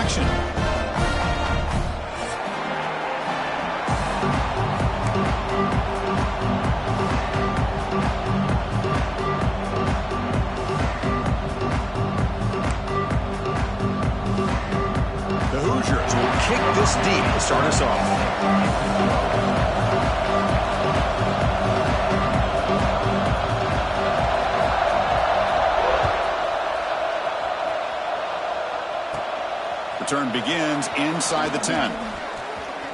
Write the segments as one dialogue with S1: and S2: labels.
S1: action. The Hoosiers will kick this deep to start us off. Return begins inside the 10.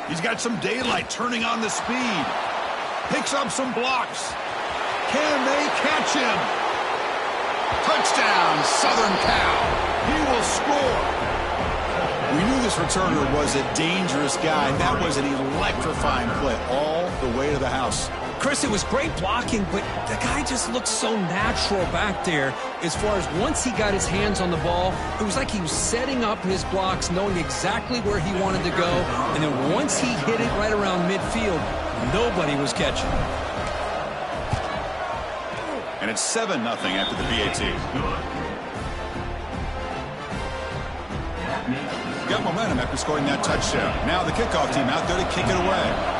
S1: He's got some daylight turning on the speed. Picks up some blocks. Can they catch him? Touchdown, Southern Cal. He will score. We knew this returner was a dangerous guy. That was an electrifying play all the way to the house.
S2: Chris, it was great blocking, but the guy just looked so natural back there. As far as once he got his hands on the ball, it was like he was setting up his blocks, knowing exactly where he wanted to go. And then once he hit it right around midfield, nobody was catching.
S1: And it's 7-0 after the PAT. Got momentum after scoring that touchdown. Now the kickoff team out there to kick it away.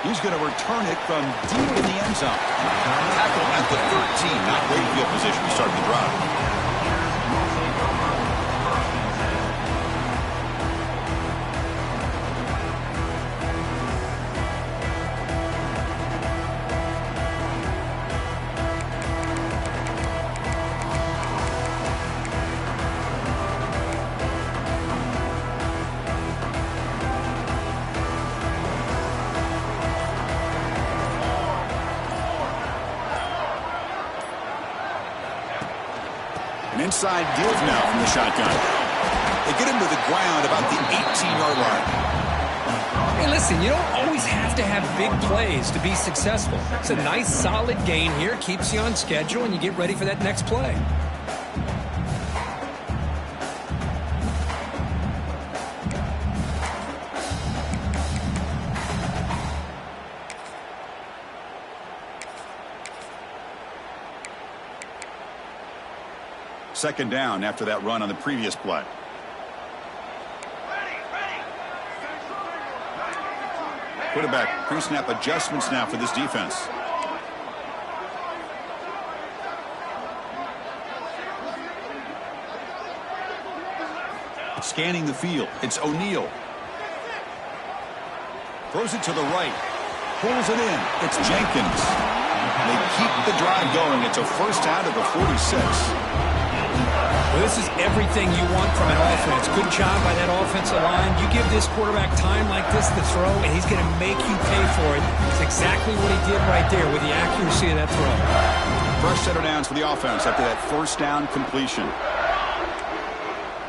S1: He's going to return it from deep in the end zone. Tackle at the 13. Not great field position to start the drive. Inside deals now from the shotgun. They get him to the ground about the 18-yard line.
S2: Hey, listen, you don't always have to have big plays to be successful. It's a nice, solid gain here. Keeps you on schedule, and you get ready for that next play.
S1: Second down after that run on the previous play. Quarterback pre-snap adjustments now for this defense. Scanning the field. It's O'Neal. Throws it to the right. Pulls it in. It's Jenkins. They keep the drive going. It's a first down to the 46.
S2: Well, this is everything you want from an offense. Good job by that offensive line. You give this quarterback time like this to throw, and he's going to make you pay for it. It's exactly what he did right there with the accuracy of that throw.
S1: Fresh set of downs for the offense after that first down completion.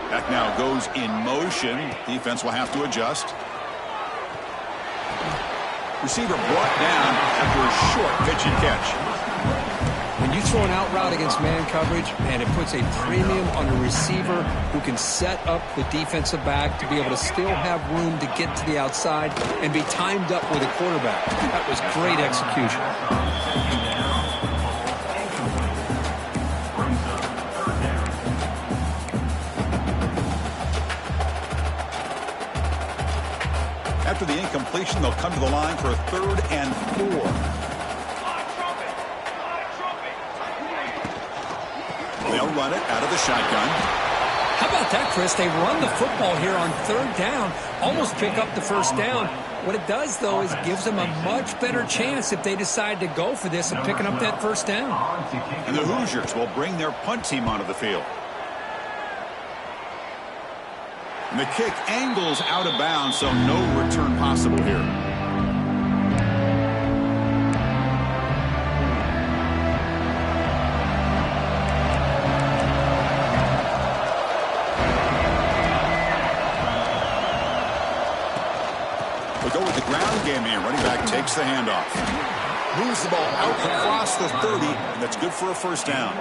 S1: That now goes in motion. Defense will have to adjust. Receiver brought down after a short pitch and catch.
S2: When you throw an out route against man coverage, and it puts a premium on a receiver who can set up the defensive back to be able to still have room to get to the outside and be timed up with a quarterback. That was great execution.
S1: After the incompletion, they'll come to the line for a 3rd and 4. They'll run it out of the shotgun.
S2: How about that, Chris? They run the football here on 3rd down, almost pick up the first down. What it does, though, is it gives them a much better chance if they decide to go for this and picking up that first down.
S1: And the Hoosiers will bring their punt team onto the field. And the kick angles out of bounds, so no return possible here. We'll go with the ground game here. Running back takes the handoff. Moves the ball out across the 30, and that's good for a first down.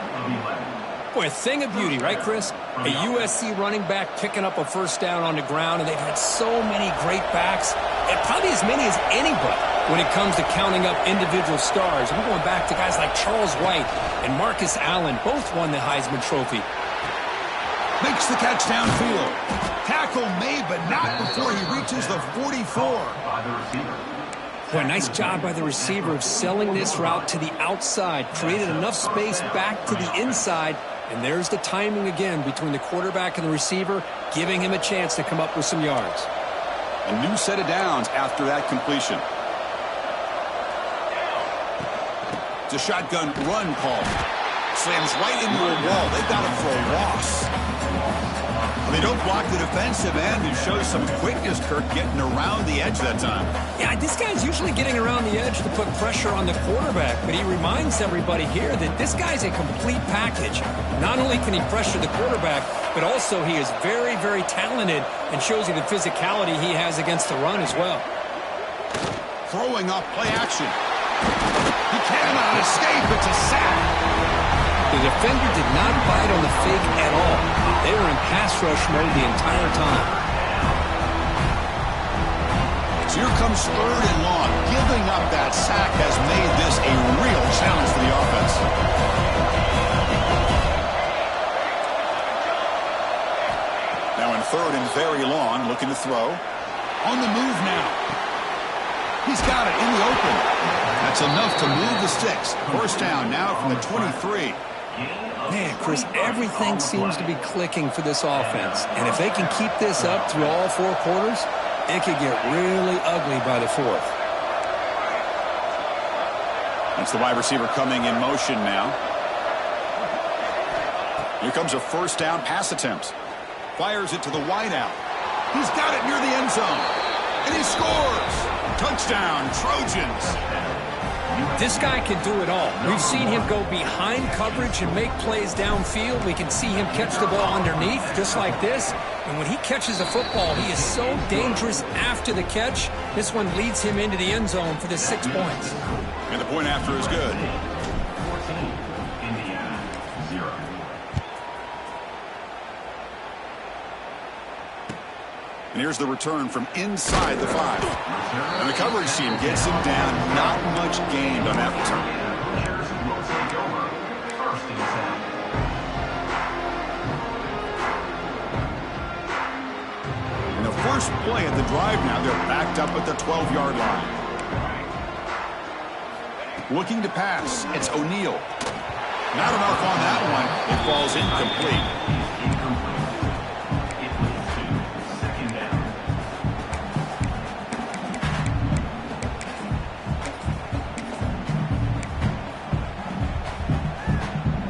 S2: Boy, a thing of beauty, right, Chris? A USC running back picking up a first down on the ground, and they've had so many great backs, and probably as many as anybody. when it comes to counting up individual stars. I'm going back to guys like Charles White and Marcus Allen. Both won the Heisman Trophy.
S1: Makes the catch downfield. Tackle made, but not before he reaches the 44.
S2: Boy, nice job by the receiver of selling this route to the outside. Created enough space back to the inside. And there's the timing again between the quarterback and the receiver, giving him a chance to come up with some yards.
S1: A new set of downs after that completion. It's a shotgun run call. Slams right into a wall. They got him for a loss. They don't block the defensive end and show some quickness, Kirk, getting around the edge that time.
S2: Yeah, this guy's usually getting around the edge to put pressure on the quarterback, but he reminds everybody here that this guy's a complete package. Not only can he pressure the quarterback, but also he is very, very talented and shows you the physicality he has against the run as well.
S1: Throwing up play action. He cannot escape. It's a sack.
S2: The defender did not bite on the fake at all. They were in pass rush mode the entire time.
S1: So here comes 3rd and long. Giving up that sack has made this a real challenge for the offense. Now in 3rd and very long, looking to throw. On the move now. He's got it in the open. That's enough to move the sticks. First down now from the 23.
S2: Man, Chris, everything seems to be clicking for this offense. And if they can keep this up through all 4 quarters, it could get really ugly by the 4th.
S1: That's the wide receiver coming in motion now. Here comes a first down pass attempt. Fires it to the wideout. He's got it near the end zone. And he scores. Touchdown, Trojans.
S2: This guy can do it all. We've seen him go behind coverage and make plays downfield. We can see him catch the ball underneath just like this. And when he catches a football, he is so dangerous after the catch. This one leads him into the end zone for the 6 points.
S1: And the point after is good. And here's the return from inside the 5. And the coverage team gets him down. Not much gained on that return. And the first play of the drive now, they're backed up at the 12-yard line. Looking to pass, it's O'Neal. Not enough on that one. It falls incomplete.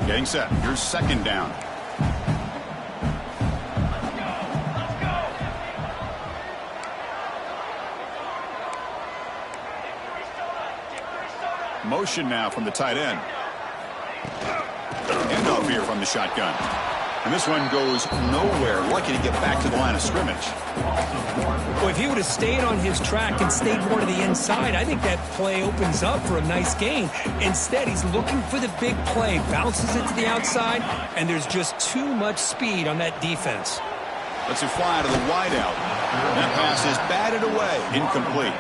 S1: Getting set. Here's 2nd down. Motion now from the tight end. Handoff here from the shotgun. And this one goes nowhere. Lucky to get back to the line of scrimmage.
S2: Well, if he would have stayed on his track and stayed more to the inside, I think that play opens up for a nice gain. Instead, he's looking for the big play, bounces it to the outside, and there's just too much speed on that defense.
S1: Lets it fly to the wideout. That pass is batted away. Incomplete.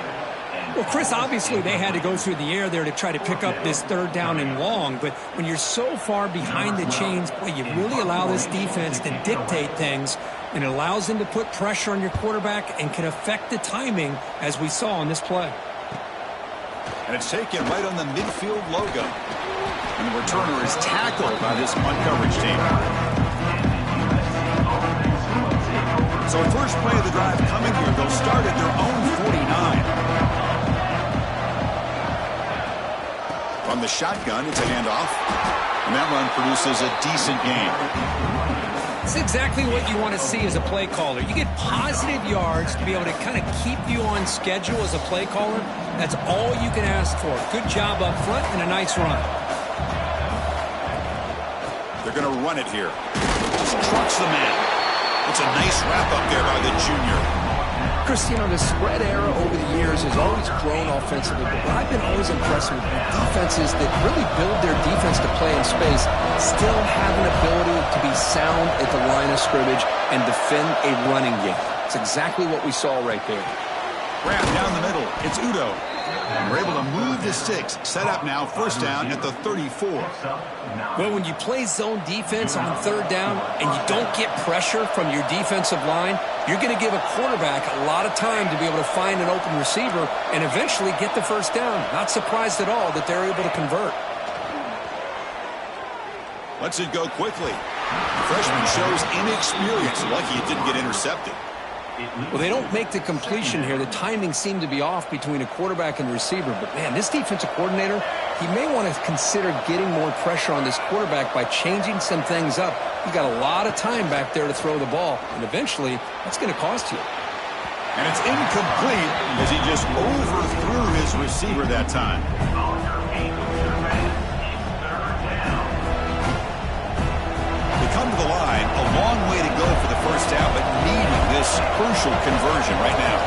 S2: Well, Chris, obviously they had to go through the air there to try to pick up this 3rd down and long, but when you're so far behind the chains, boy, you really allow this defense to dictate things, and it allows them to put pressure on your quarterback and can affect the timing, as we saw on this play.
S1: And it's taken right on the midfield logo. And the returner is tackled by this punt coverage team. So first play of the drive coming here. They'll start at their own 49. From the shotgun, it's a handoff. And that run produces a decent gain.
S2: It's exactly what you want to see as a play caller. You get positive yards to be able to kind of keep you on schedule as a play caller. That's all you can ask for. Good job up front and a nice run.
S1: They're going to run it here. Just trucks the man. It's a nice wrap up there by the junior.
S2: Chris, you know, the spread era over the years has always grown offensively, but I've been always impressed with defenses that really build their defense to play in space, still have an ability to be sound at the line of scrimmage and defend a running game. It's exactly what we saw right there.
S1: Grab down the middle. It's Udo. And we're able to move the sticks. Set up now, first down at the 34.
S2: Well, when you play zone defense on third down and you don't get pressure from your defensive line, you're going to give a quarterback a lot of time to be able to find an open receiver and eventually get the first down. Not surprised at all that they're able to convert.
S1: Lets it go quickly. The freshman shows inexperience. Lucky it didn't get intercepted.
S2: Well, they don't make the completion here. The timing seemed to be off between a quarterback and receiver. But, man, this defensive coordinator, he may want to consider getting more pressure on this quarterback by changing some things up. He's got a lot of time back there to throw the ball, and eventually that's going to cost you.
S1: And it's incomplete as he just overthrew his receiver that time. Come to the line, a long way to go for the first down, but needing this crucial conversion right now.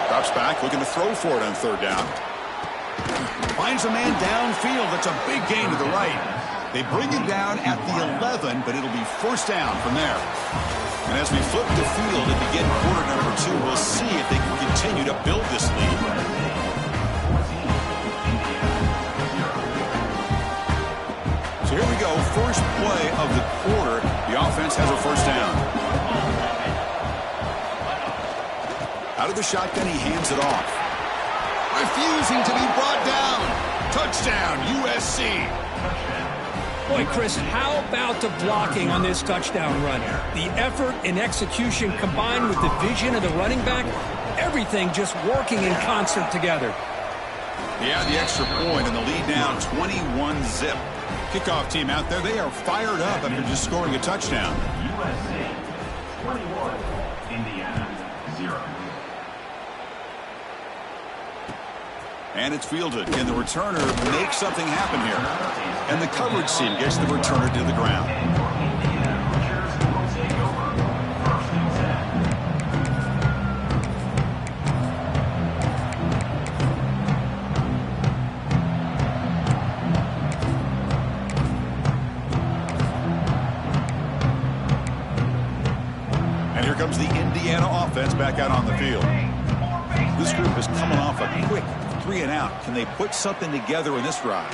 S1: Drops back, looking to throw for it on third down. Finds a man downfield. That's a big gain to the right. They bring it down at the 11, but it'll be first down from there. And as we flip the field and begin quarter number 2, we'll see if they can continue to build this lead. So here we go, first play of the quarter. The offense has a first down. Out of the shotgun, he hands it off. Refusing to be brought down. Touchdown, USC.
S2: Boy, Chris, how about the blocking on this touchdown run? The effort and execution combined with the vision of the running back, everything just working in concert together.
S1: Yeah, the extra point and the lead now 21-zip. Kickoff team out there, they are fired up after just scoring a touchdown.
S3: USC 21, Indiana 0.
S1: And it's fielded. Can the returner make something happen here? And the coverage team gets the returner to the ground. Comes the Indiana offense back out on the field. This group is coming off a quick 3-and-out. Can they put something together in this drive?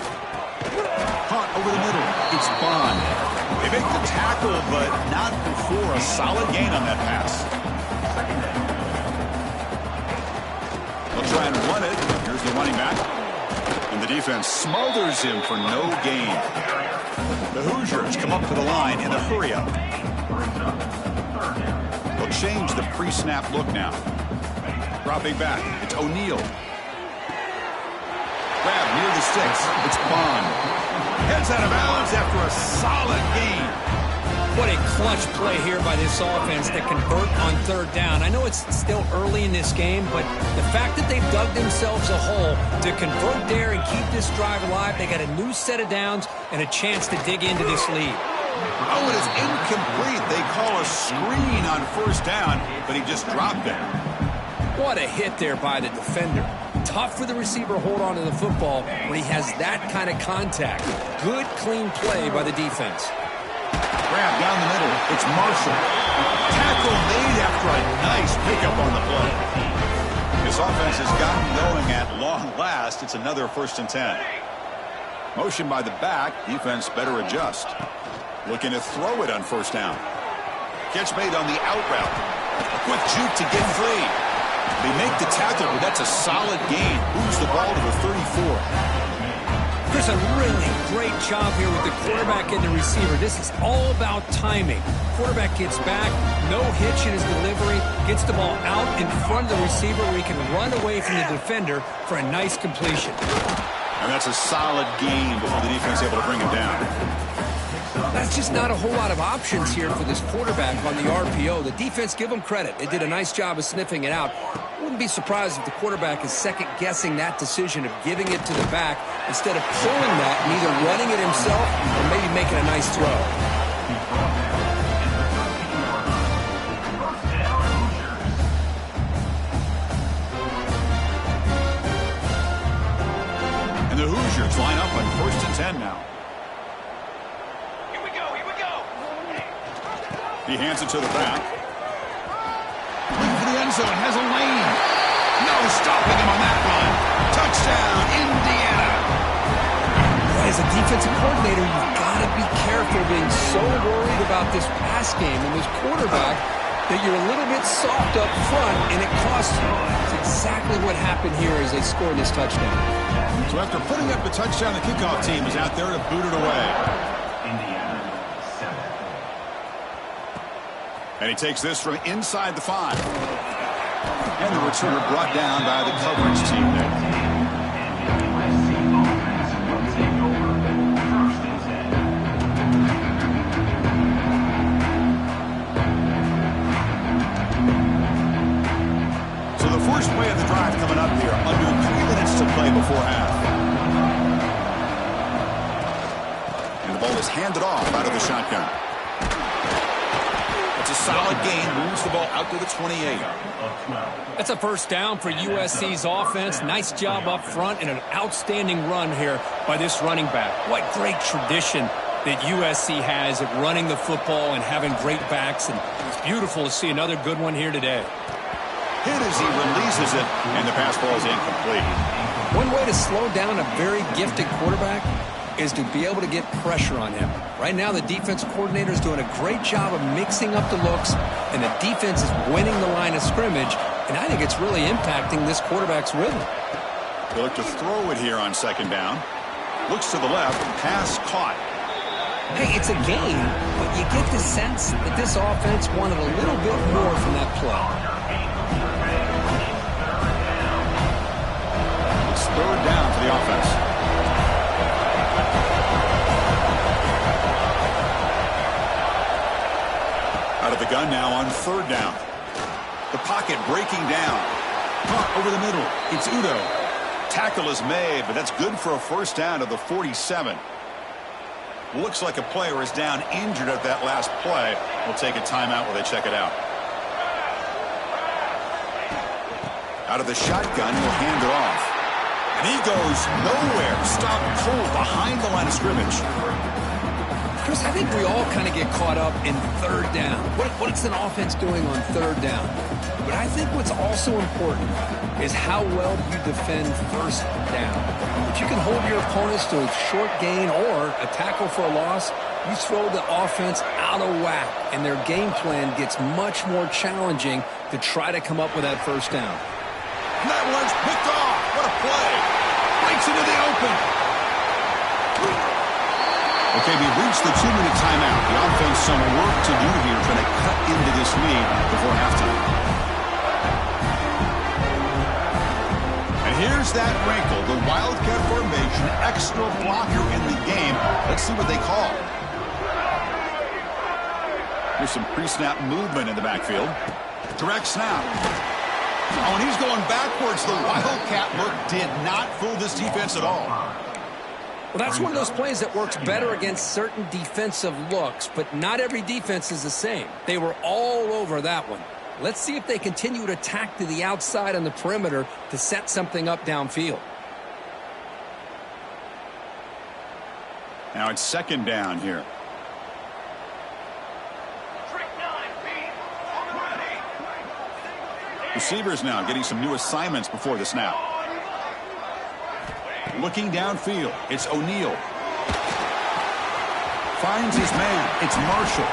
S1: Caught over the middle. It's Bond. They make the tackle, but not before a solid gain on that pass. They'll try and run it. Here's the running back. And the defense smothers him for no gain. The Hoosiers come up to the line in a hurry-up. They'll change the pre-snap look now. Dropping back, it's O'Neal. Grab near the sticks, it's Bond. Heads out of bounds after a solid gain.
S2: What a clutch play here by this offense to convert on third down. I know it's still early in this game, but the fact that they've dug themselves a hole to convert there and keep this drive alive, they got a new set of downs and a chance to dig into this lead.
S1: Oh, it is incomplete. They call a screen on first down, but he just dropped it.
S2: What a hit there by the defender. Tough for the receiver to hold on to the football when he has that kind of contact. Good, clean play by the defense.
S1: Grab down the middle. It's Marshall. Tackle made after a nice pickup on the play. This offense has gotten going at long last. It's another 1st and 10. Motion by the back. Defense better adjust. Looking to throw it on first down. Catch made on the out route. A quick juke to get free. They make the tackle, but that's a solid gain. Moves the ball to the 34.
S2: Chris, a really great job here with the quarterback and the receiver. This is all about timing. Quarterback gets back, no hitch in his delivery, gets the ball out in front of the receiver where he can run away from the defender for a nice completion.
S1: And that's a solid gain before the defense is able to bring him down.
S2: That's just not a whole lot of options here for this quarterback on the RPO. The defense, give them credit. They did a nice job of sniffing it out. Wouldn't be surprised if the quarterback is second-guessing that decision of giving it to the back instead of pulling that and either running it himself or maybe making a nice throw.
S1: And the Hoosiers line up on 1st and 10 now. He hands it to the back. Looking for the the end zone, has a lane. No stopping him on that run. Touchdown, Indiana.
S2: As a defensive coordinator, you've got to be careful being so worried about this pass game and this quarterback that you're a little bit soft up front, and it costs you. It's exactly what happened here as they scored this touchdown.
S1: So after putting up the touchdown, the kickoff team is out there to boot it away.
S3: Indiana 7.
S1: And he takes this from inside the 5. And the returner brought down by the coverage team there. First play of the drive coming up here. Under 3 minutes to play before half. And the ball is handed off out of the shotgun. It's a solid gain. Moves the ball out to the 28.
S2: That's a first down for USC's offense. Nice job up front and an outstanding run here by this running back. What great tradition that USC has at running the football and having great backs. And it's beautiful to see another good one here today.
S1: Hit as he releases it, and the pass ball is incomplete.
S2: One way to slow down a very gifted quarterback is to be able to get pressure on him. Right now, the defense coordinator is doing a great job of mixing up the looks, and the defense is winning the line of scrimmage, and I think it's really impacting this quarterback's rhythm.
S1: They look to throw it here on second down. Looks to the left, pass caught.
S2: Hey, it's a game, but you get the sense that this offense wanted a little bit more from that play.
S1: Third down for the offense. Out of the gun now on third down. The pocket breaking down. Punt over the middle. It's Udo. Tackle is made, but that's good for a first down at the 47. Looks like a player is down injured at that last play. We'll take a timeout while they check it out. Out of the shotgun, he'll hand it off. And he goes nowhere. Stop cold behind the line of scrimmage.
S2: Chris, I think we all kind of get caught up in third down. What's an offense doing on third down? But I think what's also important is how well you defend first down. If you can hold your opponents to a short gain or a tackle for a loss, you throw the offense out of whack, and their game plan gets much more challenging to try to come up with that first down.
S1: And that one's picked off. What a play. Breaks into the open. Okay, we've reached the 2-minute timeout. The offense some work to do here trying to cut into this lead before halftime. And here's that wrinkle. The Wildcat formation, extra blocker in the game. Let's see what they call. Here's some pre-snap movement in the backfield. Direct snap. Oh, and he's going backwards. The Wildcat look did not fool this defense at all.
S2: Well, that's one of those plays that works better against certain defensive looks, but not every defense is the same. They were all over that one. Let's see if they continue to attack to the outside on the perimeter to set something up downfield.
S1: Now it's second down here. Receivers now getting some new assignments before the snap. Looking downfield, it's O'Neal. Finds his man, it's Marshall.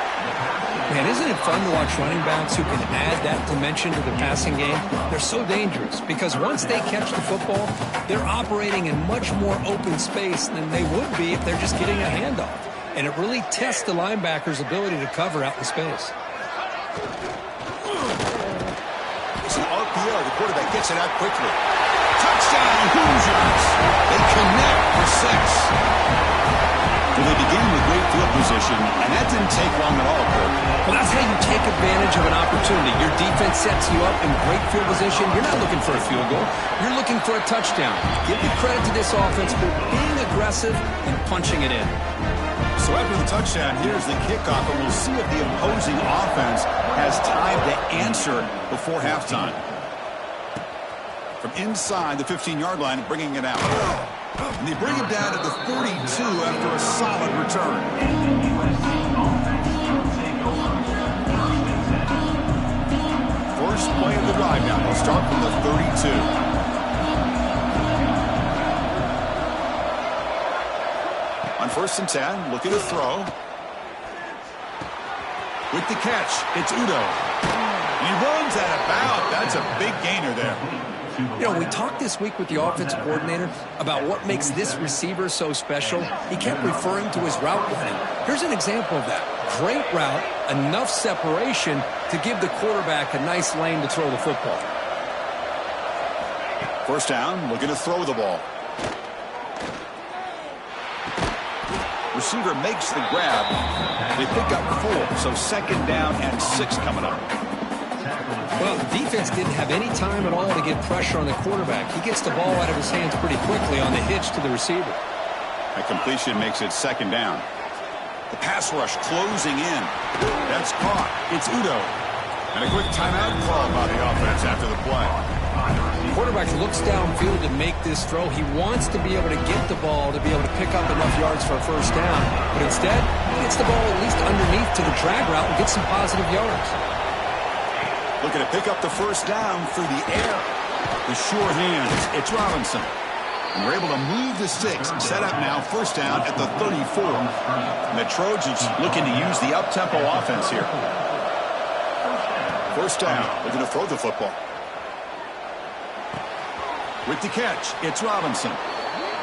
S2: Man, isn't it fun to watch running backs who can add that dimension to the passing game? They're so dangerous because once they catch the football, they're operating in much more open space than they would be if they're just getting a handoff. And it really tests the linebacker's ability to cover out in space.
S1: It's an RPO. The quarterback gets it out quickly. Touchdown, Hoosiers! They connect for 6. Well, they begin with great field position, and that didn't take long at all, Kirk.
S2: Well, that's how you take advantage of an opportunity. Your defense sets you up in great field position. You're not looking for a field goal. You're looking for a touchdown. Give the credit to this offense for being aggressive and punching it in.
S1: So after the touchdown, here's the kickoff, and we'll see if the opposing offense has time to answer before halftime. From inside the 15-yard line, bringing it out. And they bring him down to the 42 after a solid return. first play of the drive now. They'll start from the 32. On 1st and 10, looking to throw. With the catch, it's Udo. He runs out of bounds. That's a big gainer there.
S2: You know, we talked this week with the offensive coordinator about what makes this receiver so special. He kept referring to his route running. Here's an example of that. Great route, enough separation to give the quarterback a nice lane to throw the football.
S1: 1st down, looking to throw the ball. Receiver makes the grab. They pick up 4, so 2nd down and 6 coming up.
S2: Well, the defense didn't have any time at all to get pressure on the quarterback. He gets the ball out of his hands pretty quickly on the hitch to the receiver.
S1: A completion makes it 2nd down. The pass rush closing in. That's caught. It's Udo. And a quick timeout call by the offense after the play.
S2: The quarterback looks downfield to make this throw. He wants to be able to get the ball to be able to pick up enough yards for a 1st down. But instead, he gets the ball at least underneath to the drag route and gets some positive yards.
S1: Looking to pick up the 1st down through the air. The sure hands. It's Robinson. And they're able to move the 6. Set up now 1st down at the 34. And the Trojans looking to use the up-tempo offense here. 1st down. Looking to throw the football. With the catch, it's Robinson.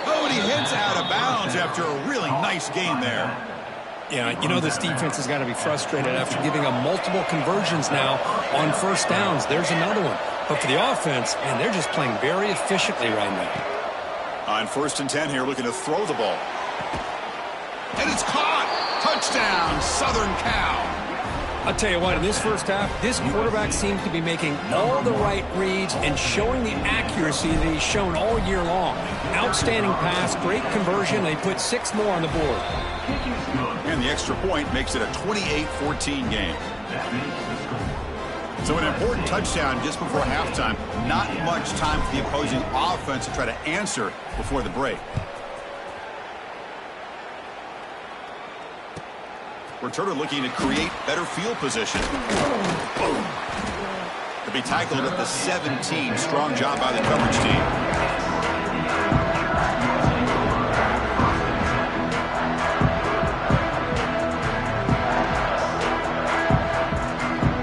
S1: Oh, and he hits out of bounds after a really nice gain there.
S2: Yeah, you know this defense has got to be frustrated after giving up multiple conversions now on 1st downs. There's another one. But for the offense, man, they're just playing very efficiently right now.
S1: On 1st and 10 here, looking to throw the ball. And it's caught! Touchdown, Southern Cal!
S2: I'll tell you what, in this 1st half, this quarterback seems to be making all the right reads and showing the accuracy that he's shown all year long. Outstanding pass, great conversion. They put 6 more on the board.
S1: And the extra point makes it a 28-14 game. So an important touchdown just before halftime. Not much time for the opposing offense to try to answer before the break. Returner looking to create better field position. To be tackled at the 17. Strong job by the coverage team.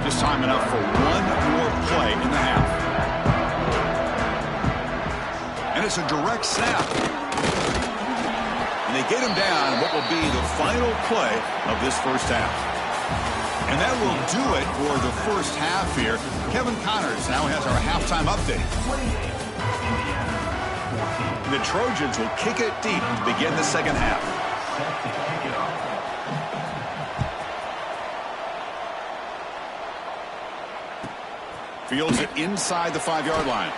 S1: Just time enough for one more play in the half. And it's a direct snap. And they get him down in what will be the final play of this 1st half. And that will do it for the 1st half here. Kevin Connors now has our halftime update. The Trojans will kick it deep to begin the 2nd half. Fields it inside the 5-yard line.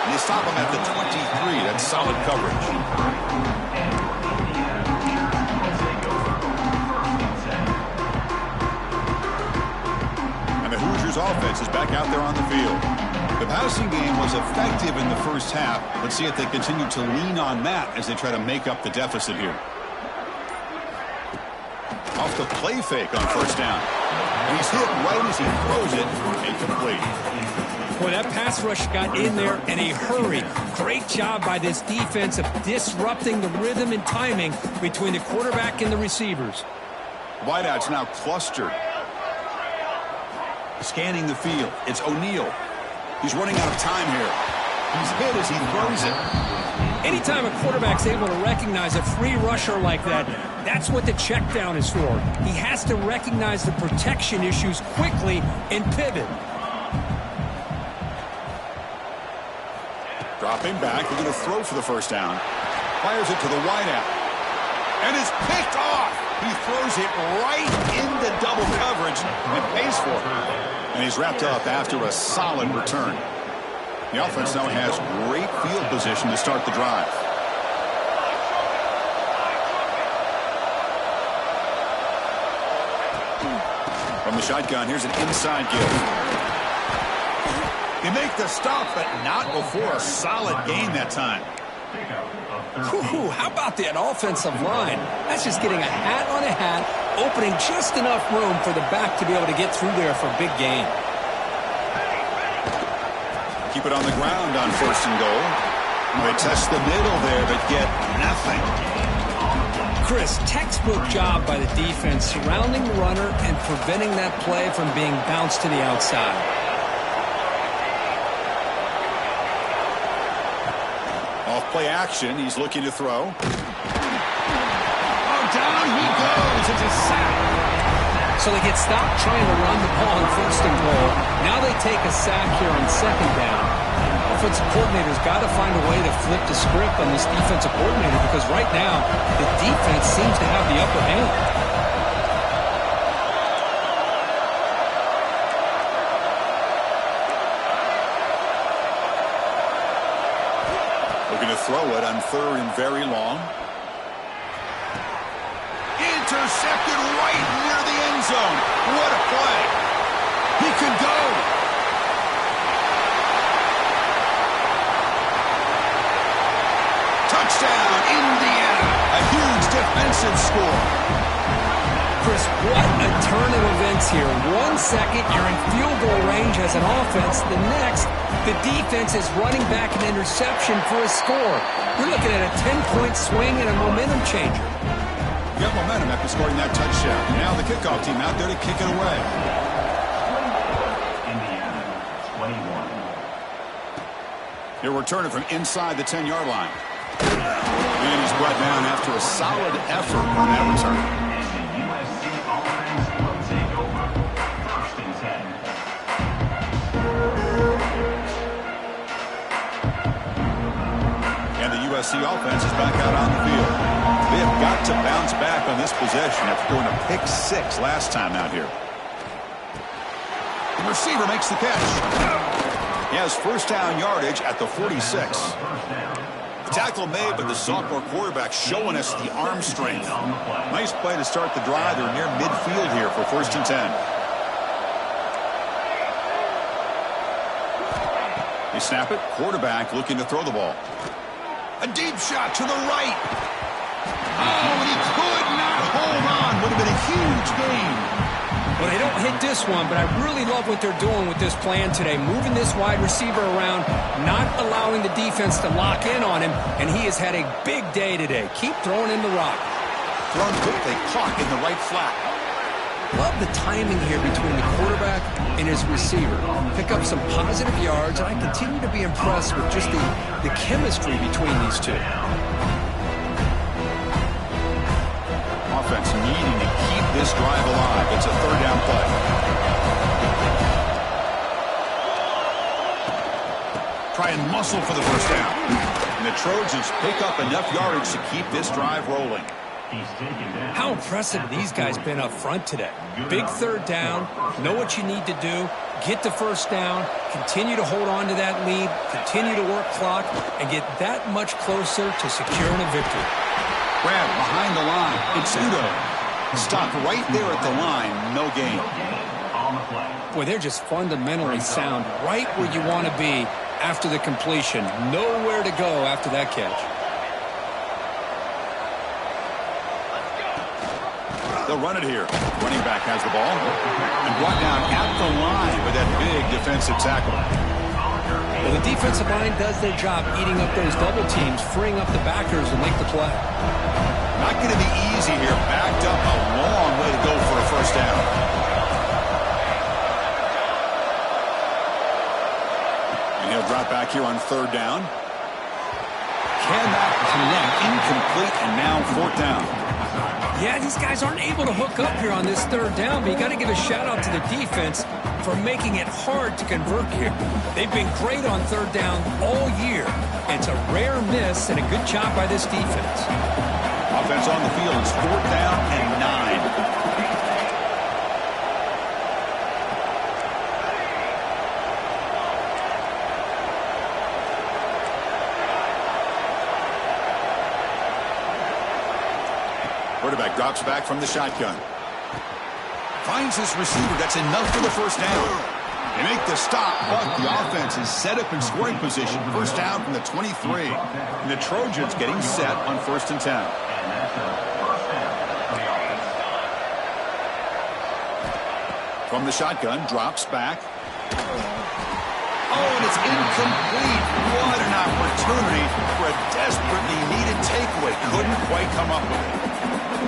S1: And they stop him at the 23. That's solid coverage. And the Hoosiers offense is back out there on the field. The passing game was effective in the 1st half. Let's see if they continue to lean on that as they try to make up the deficit here. Off the play fake on 1st down. And he's hit right as he throws it. Incomplete.
S2: Boy, that pass rush got in there in a hurry. Great job by this defense of disrupting the rhythm and timing between the quarterback and the receivers.
S1: Wideouts now clustered. Scanning the field. It's O'Neal. He's running out of time here. He's hit as he throws it.
S2: Anytime a quarterback's able to recognize a free rusher like that, that's what the check down is for. He has to recognize the protection issues quickly and pivot.
S1: Dropping back, we're going to throw for the 1st down. Fires it to the wideout. And it's picked off. He throws it right into double coverage and pays for it. And he's wrapped up after a solid return. The offense now has great field position to start the drive. From the shotgun, here's an inside give. They make the stop, but not before a solid gain that time.
S2: Ooh, how about that offensive line? That's just getting a hat on a hat, opening just enough room for the back to be able to get through there for a big gain.
S1: keep it on the ground on 1st and goal. They test the middle there, but get nothing.
S2: Chris, textbook job by the defense surrounding the runner and preventing that play from being bounced to the outside.
S1: Off play action, he's looking to throw. Oh, down he goes. It's a sack.
S2: So they get stopped trying to run the ball on 1st and goal. Now they take a sack here on 2nd down. Offensive coordinator's got to find a way to flip the script on this defensive coordinator because right now the defense seems to have the upper hand.
S1: Looking to throw it on 3rd and very long. Intercepted right near the end zone. What a play. He could go. Touchdown, Indiana. A huge defensive score.
S2: Chris, what a turn of events here. 1 second, you're in field goal range as an offense. The next, the defense is running back an interception for a score. You're looking at a 10-point swing and a momentum changer.
S1: You got momentum after scoring that touchdown. Now the kickoff team out there to kick it away.
S3: Indiana, 21.
S1: He'll return it from inside the 10-yard line. And he's brought down after a solid effort on that return.
S3: And the USC offense will take over. 1st and 10.
S1: And the USC offense is back out on the field. They have got to bounce back on this possession after going to pick 6 last time out here. The receiver makes the catch. He has 1st down yardage at the 46. The tackle made, but the sophomore quarterback showing us the arm strength. Nice play to start the drive. They're near midfield here for 1st and 10. They snap it. Quarterback looking to throw the ball. A deep shot to the right. Oh, and he could not hold on. Would have been a huge gain.
S2: Well, they don't hit this one, but I really love what they're doing with this plan today. Moving this wide receiver around, not allowing the defense to lock in on him, and he has had a big day today. Keep throwing in the rock.
S1: Thrown quick, they clock in the right flat.
S2: Love the timing here between the quarterback and his receiver. Pick up some positive yards, and I continue to be impressed with just the chemistry between these two.
S1: Offense needing to keep this drive alive. It's a 3rd down play. Try and muscle for the 1st down. And the Trojans pick up enough yardage to keep this drive rolling.
S3: How
S2: impressive these guys been up front today. Big 3rd down, know what you need to do, get the 1st down, continue to hold on to that lead, continue to work clock, and get that much closer to securing a victory.
S1: Grab behind the line. It's Udo. Stop right there at the line. No gain.
S2: Boy, they're just fundamentally sound right where you want to be after the completion. Nowhere to go after that catch.
S1: They'll run it here. Running back has the ball. And brought down at the line with that big defensive tackle.
S2: Well, the defensive line does their job eating up those double teams, freeing up the backers to make the play.
S1: Not going to be easy here. Backed up a long way to go for a 1st down. And he'll drop back here on 3rd down. Cannot connect. Incomplete, and now 4th down.
S2: Yeah, these guys aren't able to hook up here on this 3rd down, but you got to give a shout-out to the defense for making it hard to convert here. They've been great on 3rd down all year. It's a rare miss and a good job by this defense.
S1: Offense on the field is 4th down and 9. Quarterback drops back from the shotgun. Finds his receiver. That's enough for the 1st down. They make the stop, but the offense is set up in scoring position. 1st down from the 23. And the Trojans getting set on 1st and 10. From the shotgun, drops back. Oh, and it's incomplete. What an opportunity for a desperately needed takeaway. Couldn't quite come up with it.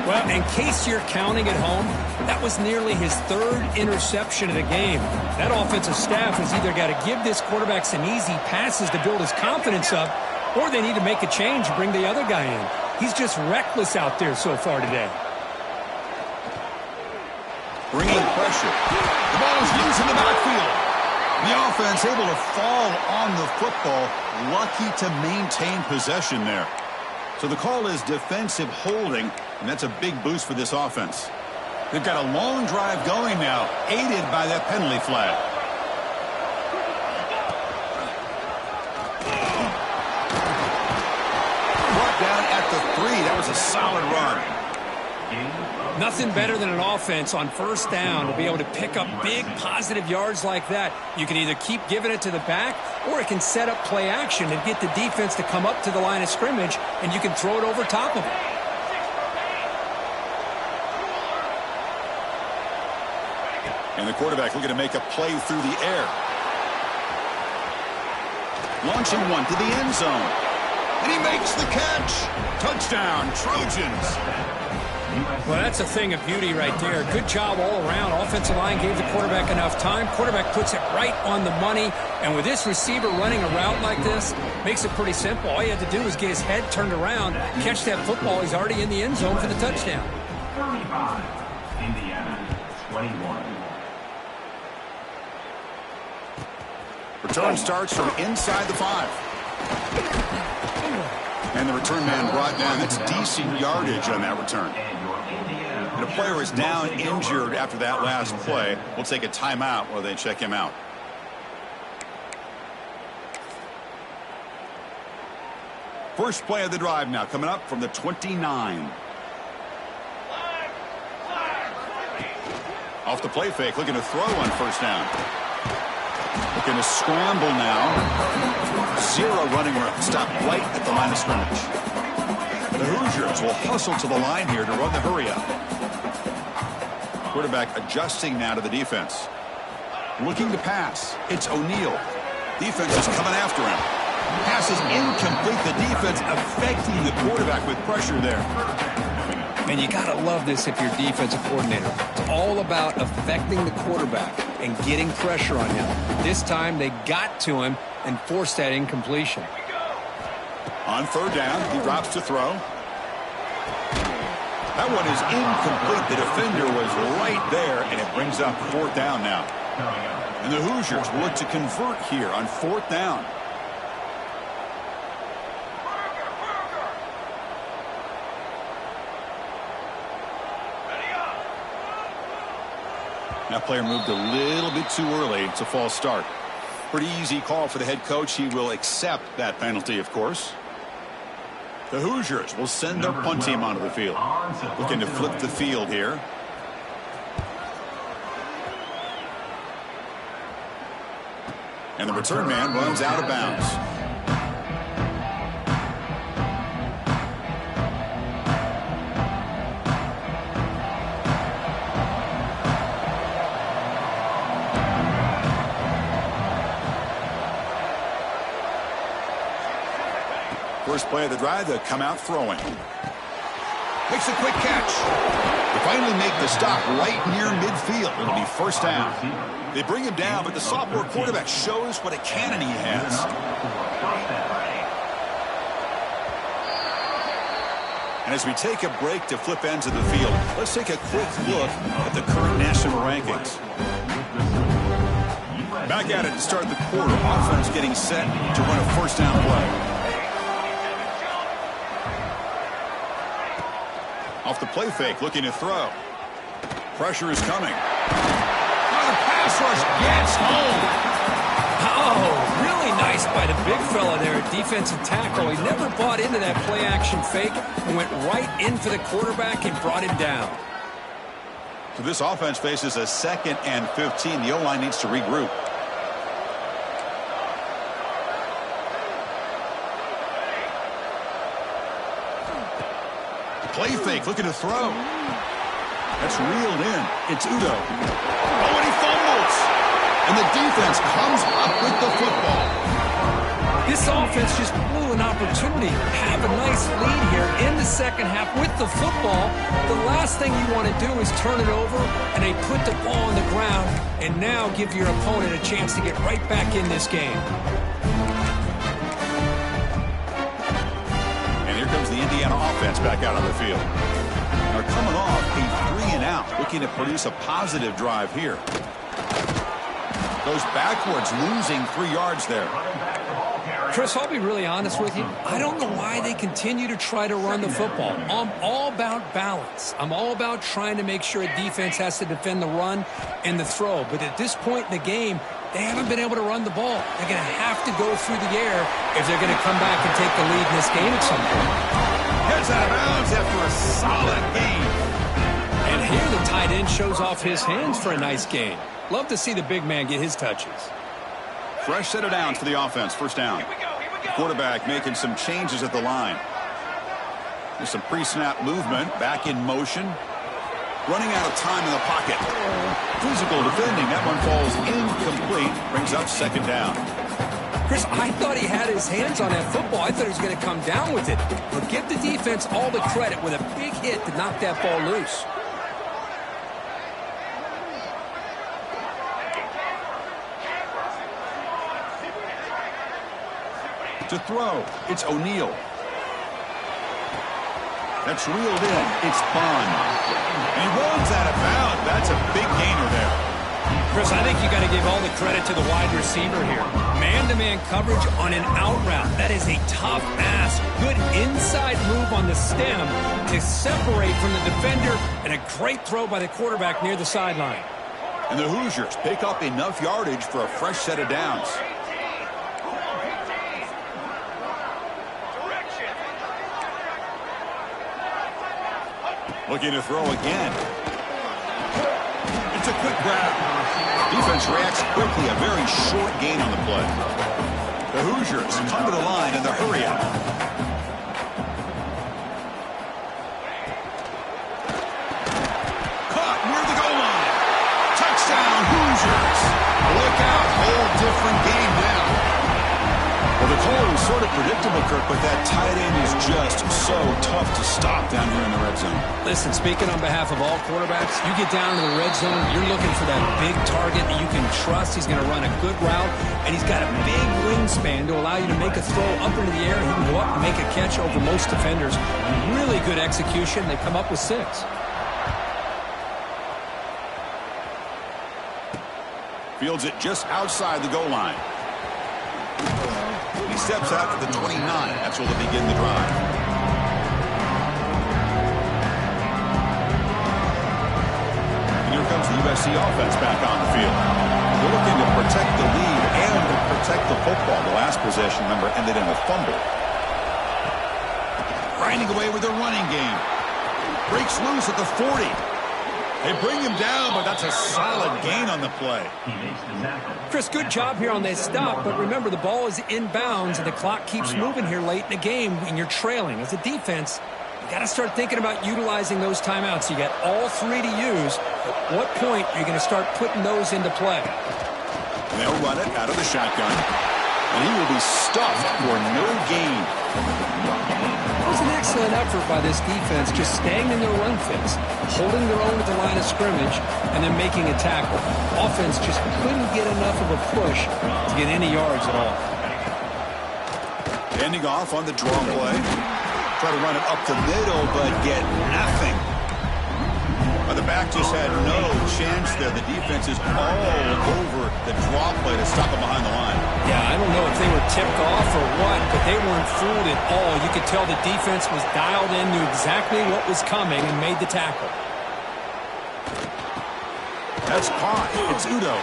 S2: Well, in case you're counting at home, that was nearly his third interception of the game. That offensive staff has either got to give this quarterback some easy passes to build his confidence up, or they need to make a change and bring the other guy in. He's just reckless out there so far today.
S1: Bringing pressure. The ball is loose in the backfield. The offense able to fall on the football. Lucky to maintain possession there. So the call is defensive holding, and that's a big boost for this offense. They've got a long drive going now, aided by that penalty flag. Brought down at the 3. That was a solid run.
S2: Nothing better than an offense on first down to be able to pick up big positive yards like that. You can either keep giving it to the back, or it can set up play action and get the defense to come up to the line of scrimmage, and you can throw it over top of it.
S1: And the quarterback looking to make a play through the air. Launching one to the end zone. And he makes the catch. Touchdown, Trojans.
S2: Well, that's a thing of beauty right there. Good job all around. Offensive line gave the quarterback enough time. Quarterback puts it right on the money. And with this receiver running a route like this, makes it pretty simple. All you have to do is get his head turned around, catch that football. He's already in the end zone for the touchdown.
S3: 35, Indiana, 21.
S1: Return starts from inside the 5. And the return man brought down. That's decent yardage on that return. And a player is down injured after that last play. We'll take a timeout while they check him out. First play of the drive now coming up from the 29. Off the play fake, looking to throw on first down. Looking to scramble now. 0 running room. Stop right at the line of scrimmage. The Hoosiers will hustle to the line here to run the hurry up. Quarterback adjusting now to the defense. Looking to pass. It's O'Neal. Defense is coming after him. Pass is incomplete. The defense affecting the quarterback with pressure there.
S2: And you got to love this if you're defensive coordinator. It's all about affecting the quarterback and getting pressure on him. This time they got to him and forced that incompletion.
S1: On third down, he drops to throw. That one is incomplete. The defender was right there, and it brings up fourth down now. And the Hoosiers will look to convert here on fourth down. That player moved a little bit too early. It's a false start. Pretty easy call for the head coach. He will accept that penalty, of course. The Hoosiers will send their punt team onto the field. Looking to flip the field here. And the return man runs out of bounds. First play of the drive, they'll come out throwing. Makes a quick catch. They finally make the stop right near midfield. It'll be first down. They bring him down, but the sophomore quarterback shows what a cannon he has. And as we take a break to flip ends of the field, let's take a quick look at the current national rankings. Back at it to start the quarter. Offense getting set to run a first down play. Off the play fake, looking to throw. Pressure is coming. Oh, the pass rush gets home.
S2: Oh, really nice by the big fella there at defensive tackle. He never bought into that play action fake and went right in for the quarterback and brought him down.
S1: So this offense faces a 2nd and 15. The O-line needs to regroup. Play fake, looking to throw. That's reeled in. It's Udo. Oh, and he fumbles. And the defense comes up with the football.
S2: This offense just blew an opportunity to have a nice lead here in the second half with the football. The last thing you want to do is turn it over, and they put the ball on the ground and now give your opponent a chance to get right back in this game.
S1: And here comes the Indiana offense back out on the field. They're coming off a 3-and-out, looking to produce a positive drive here. Goes backwards, losing 3 yards there.
S2: Chris, I'll be really honest with you. I don't know why they continue to try to run the football. I'm all about balance. I'm all about trying to make sure a defense has to defend the run and the throw. But at this point in the game, they haven't been able to run the ball. They're going to have to go through the air if they're going to come back and take the lead in this game at some point.
S1: Heads out of bounds after a solid gain.
S2: And here the tight end shows off his hands for a nice gain. Love to see the big man get his touches.
S1: Fresh set of downs for the offense. First down. Quarterback making some changes at the line. There's some pre-snap movement. Back in motion. Running out of time in the pocket. Physical defending. That one falls incomplete. Brings up second down.
S2: Chris, I thought he had his hands on that football. I thought he was going to come down with it. But give the defense all the credit with a big hit to knock that ball loose.
S1: To throw, it's O'Neal. That's reeled in. It's Bond. And he rolls out of bounds. That's a big gainer there.
S2: Chris, I think you got to give all the credit to the wide receiver here. Man-to-man coverage on an out route. That is a tough ask. Good inside move on the stem to separate from the defender, and a great throw by the quarterback near the sideline.
S1: And the Hoosiers pick up enough yardage for a fresh set of downs. Looking to throw again. It's a quick grab. Defense reacts quickly. A very short gain on the play. The Hoosiers come to the line in the hurry up. Caught near the goal line. Touchdown, Hoosiers. Look out. Whole different game now. Well, the call was sort of predictable, Kirk, but that tight end is just so tough to stop down here in the red zone.
S2: Listen, speaking on behalf of all quarterbacks, you get down to the red zone, you're looking for that big target that you can trust. He's going to run a good route, and he's got a big wingspan to allow you to make a throw up into the air. He can go up and make a catch over most defenders. Really good execution. They come up with 6.
S1: Fields it just outside the goal line. He steps out to the 29. That's where they'll begin the drive. And here comes the USC offense back on the field. They're looking to protect the lead and to protect the football. The last possession, remember, ended in a fumble. Grinding away with their running game. Breaks loose at the 40. They bring him down, but that's a solid gain on the play.
S2: Chris, good job here on that stop, but remember, the ball is inbounds, and the clock keeps moving here late in the game, and you're trailing. As a defense, you got to start thinking about utilizing those timeouts. You got all 3 to use. At what point are you going to start putting those into play?
S1: And they'll run it out of the shotgun, and he will be stuffed for no gain.
S2: It was an excellent effort by this defense, just staying in their run fits, holding their own at the line of scrimmage, and then making a tackle. Offense just couldn't get enough of a push to get any yards at all.
S1: Ending off on the draw play. Try to run it up the middle, but get nothing. The back just had no chance there. The defense is all over the draw play to stop him behind the line.
S2: Yeah, I don't know if they were tipped off or what, but they weren't fooled at all. You could tell the defense was dialed in, knew exactly what was coming, and made the tackle.
S1: That's caught. It's Udo.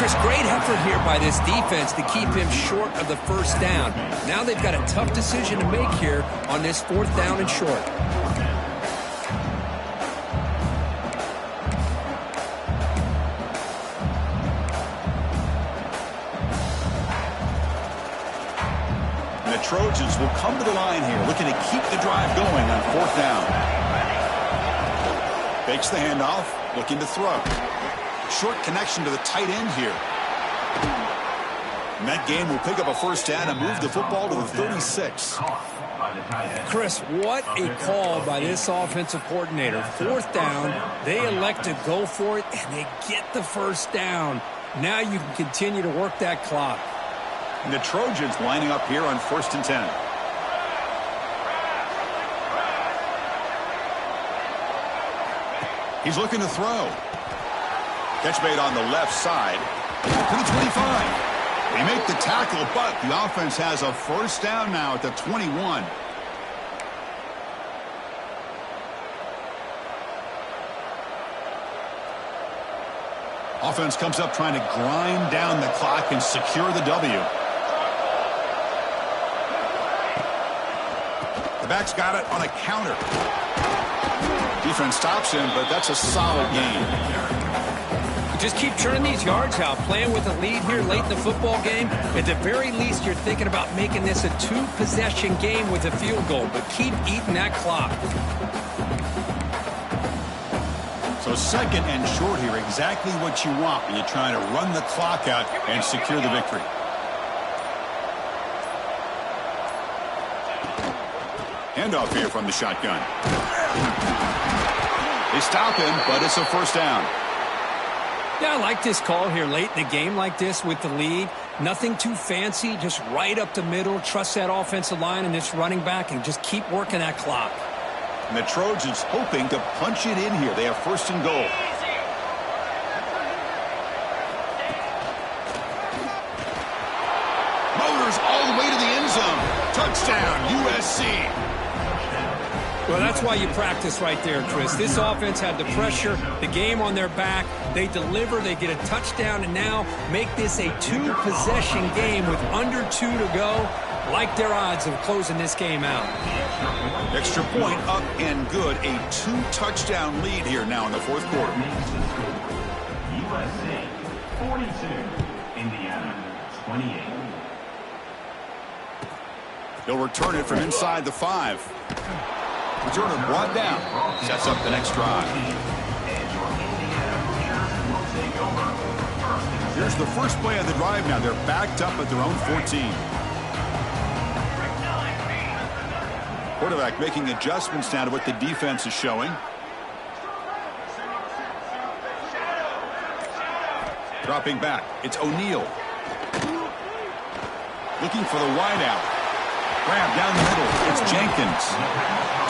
S2: Chris, great effort here by this defense to keep him short of the first down. Now they've got a tough decision to make here on this 4th down and short.
S1: Trojans will come to the line here, looking to keep the drive going on 4th down. Fakes the handoff, looking to throw. Short connection to the tight end here. And that game will pick up a first down and move the football to the 36.
S2: Chris, what a call by this offensive coordinator. Fourth down, they elect to go for it, and they get the first down. Now you can continue to work that clock.
S1: And the Trojans lining up here on 1st and 10. He's looking to throw. Catch made on the left side. To the 25. They make the tackle, but the offense has a first down now at the 21. Offense comes up trying to grind down the clock and secure the W. The back's got it on a counter. Defense stops him, but that's a solid gain.
S2: Just keep churning these yards out, playing with a lead here late in the football game. At the very least, you're thinking about making this a two-possession game with a field goal, but keep eating that clock.
S1: So 2nd and short here, exactly what you want when you're trying to run the clock out and secure the victory. Handoff here from the shotgun. They stop him, but it's a first down.
S2: Yeah, I like this call here late in the game like this with the lead. Nothing too fancy, just right up the middle. Trust that offensive line and this running back and just keep working that clock.
S1: And the Trojans hoping to punch it in here. They have 1st and goal. Motors all the way to the end zone. Touchdown, USC.
S2: Well, that's why you practice right there, Chris. This offense had the pressure, the game on their back. They deliver, they get a touchdown, and now make this a two-possession game with under 2 to go. Like their odds of closing this game out.
S1: Extra point up and good. A 2-touchdown lead here now in the 4th quarter.
S3: USA 42, Indiana 28.
S1: He'll return it from inside the 5. Returner brought down. Sets up the next drive. Here's the first play of the drive now. They're backed up at their own 14. Quarterback making adjustments now to what the defense is showing. Dropping back. It's O'Neal. Looking for the wideout. Grab down the middle. It's Jenkins.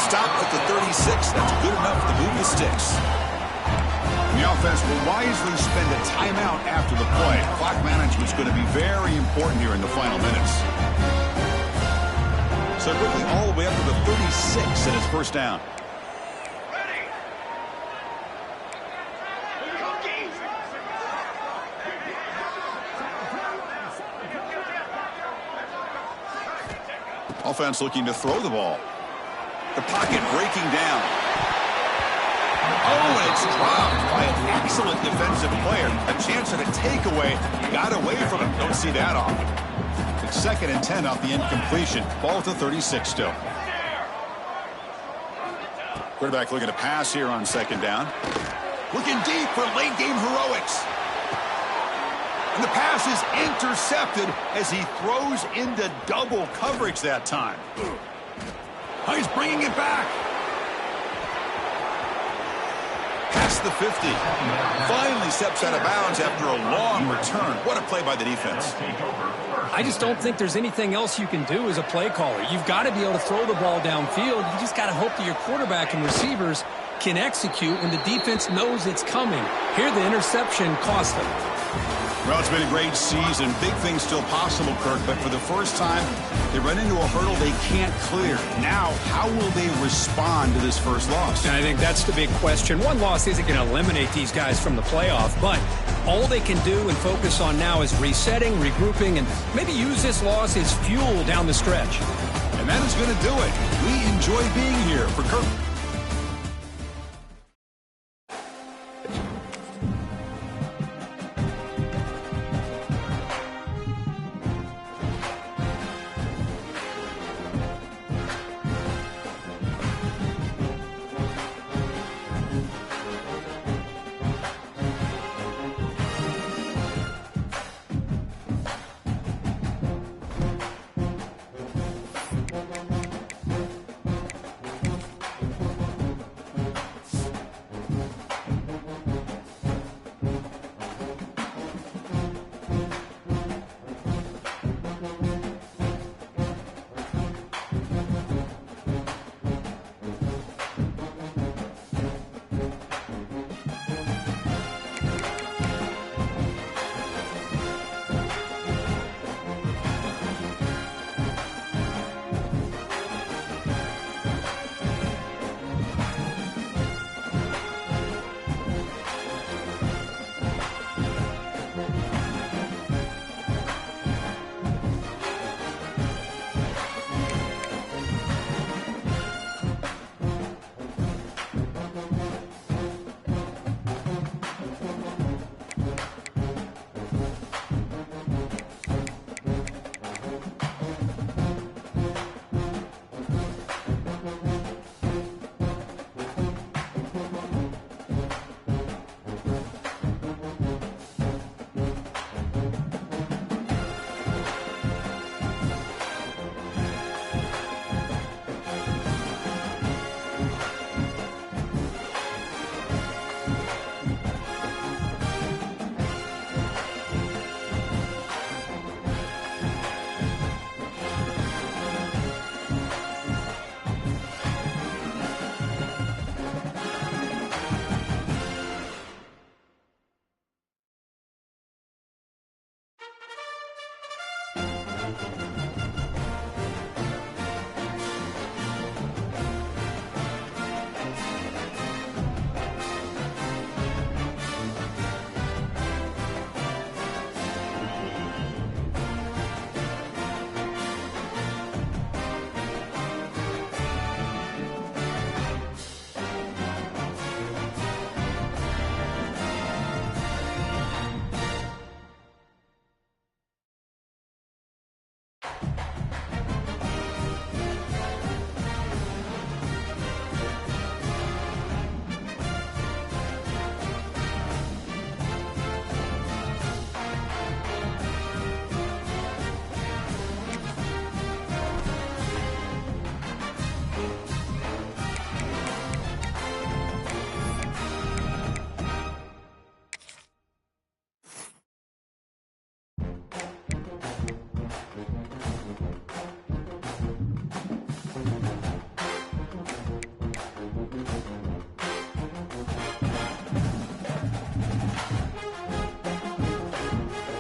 S1: Stopped at the 36. That's good enough to move the sticks. The offense will wisely spend a timeout after the play. Clock management's going to be very important here in the final minutes. So quickly all the way up to the 36 and it's first down. Offense looking to throw the ball. The pocket breaking down. Oh, and it's dropped by an excellent defensive player. A chance at a takeaway. Got away from him. Don't see that often. It's 2nd and 10 off the incompletion. Ball at the 36 still. Quarterback looking to pass here on 2nd down. Looking deep for late game heroics. And the pass is intercepted as he throws into double coverage that time. Oh, he's bringing it back. Past the 50. Finally steps out of bounds after a long return. What a play by the defense.
S2: I just don't think there's anything else you can do as a play caller. You've got to be able to throw the ball downfield. You just got to hope that your quarterback and receivers can execute when the defense knows it's coming. Here, the interception cost them.
S1: Well, it's been a great season. Big things still possible, Kirk, but for the first time, they run into a hurdle they can't clear. Now, how will they respond to this first loss?
S2: And I think that's the big question. One loss isn't going to eliminate these guys from the playoff, but all they can do and focus on now is resetting, regrouping, and maybe use this loss as fuel down the stretch.
S1: And that is going to do it. We enjoy being here. For Kirk.